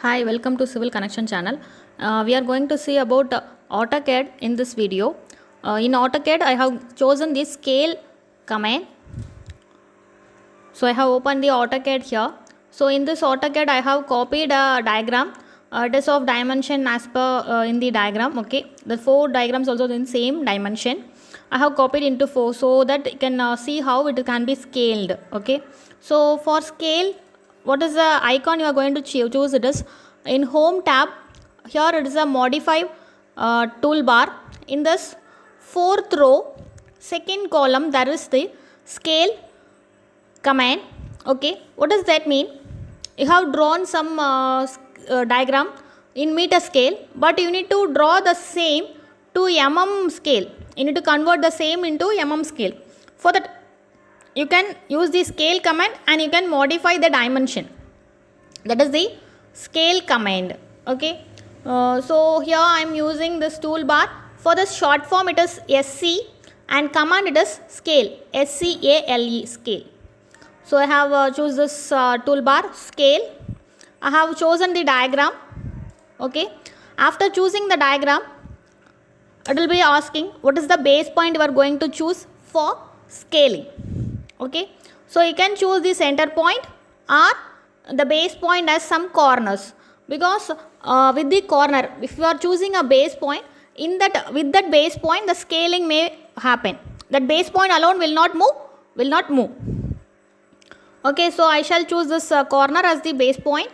Hi, welcome to Civil Connection channel. We are going to see about AutoCAD in this video. In AutoCAD, I have chosen the scale command. So I have opened the AutoCAD here. So in this AutoCAD, I have copied a diagram. It is of dimension as per in the diagram. Okay, the 4 diagrams also in same dimension. I have copied into 4 so that you can see how it can be scaled. Okay, so for scale, what is the icon you are going to choose? It is in home tab. Here it is a modify toolbar. In this 4th row, 2nd column, there is the scale command. Okay, what does that mean? You have drawn some diagram in meter scale, but you need to draw the same to mm scale. You need to convert the same into mm scale. For that, you can use the scale command and you can modify the dimension. That is the scale command. Okay, so here I am using this toolbar. For the short form, it is SC, and command it is scale, SCALE, scale. So I have choose this toolbar scale. I have chosen the diagram. Okay, after choosing the diagram, it will be asking what is the base point you are going to choose for scaling. Okay, so you can choose the center point or the base point as some corners, because with the corner, if you are choosing a base point, in that with that base point the scaling may happen. That base point alone will not move. Okay, so I shall choose this corner as the base point,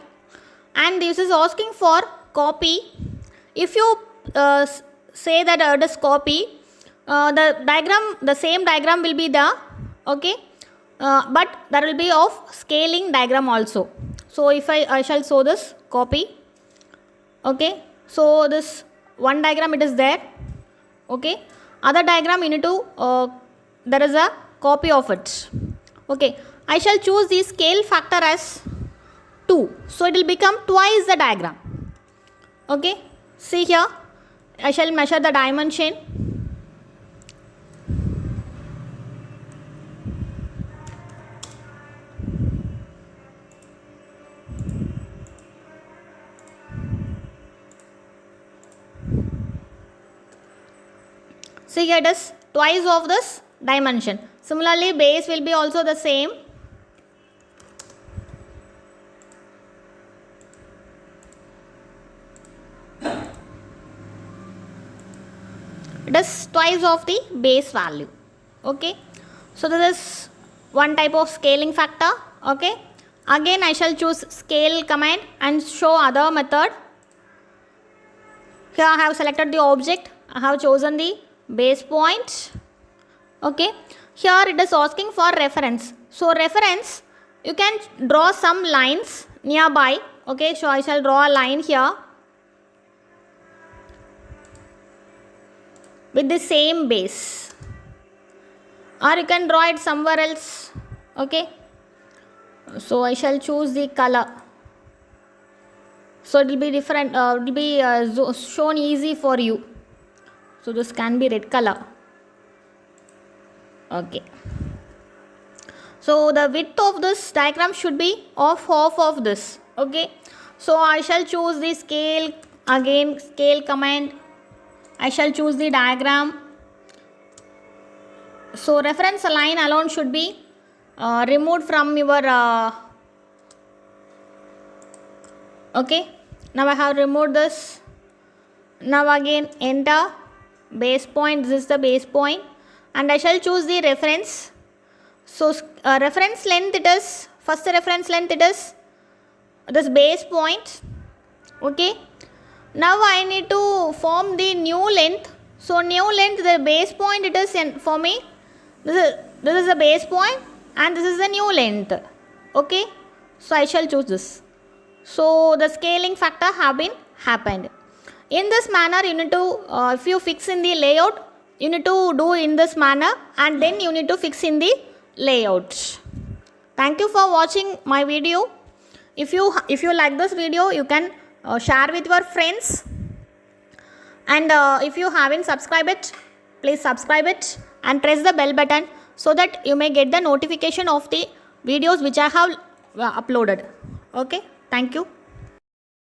and this is asking for copy. If you say that it is copy, the same diagram will be there. Okay, but there will be of scaling diagram also. So if I shall show this copy. Okay, so this one diagram it is there. Okay, other diagram you need to there is a copy of it. Okay, I shall choose the scale factor as 2, so it will become twice the diagram. Okay, see here, I shall measure the dimension. See here, it is twice of this dimension. Similarly, base will be also the same. It is twice of the base value. Okay, so this is one type of scaling factor. Okay, again I shall choose scale command and show other method. Here I have selected the object. I have chosen the base point. Okay, here it is asking for reference. So reference, you can draw some lines nearby. Okay, so I shall draw a line here with the same base, or you can draw it somewhere else. Okay, so I shall choose the color, so it will be different, it will be shown easy for you. So this can be red color. Okay, so the width of this diagram should be of half of this. Okay, so I shall choose the scale, again scale command. I shall choose the diagram. So reference line alone should be removed from your okay, now I have removed this. Now again enter base point. This is the base point, and I shall choose the reference. So reference length, it is first reference length, it is this base point. Okay, now I need to form the new length. So new length, the base point it is for me, this is the base point and this is the new length. Okay, so I shall choose this. So the scaling factor have been happened. In this manner, you need to if you fix in the layout, you need to do in this manner, and then you need to fix in the layout. Thank you for watching my video. If you like this video, you can share with your friends, and if you haven't subscribed it, please subscribe it and press the bell button so that you may get the notification of the videos which I have uploaded. Okay, thank you.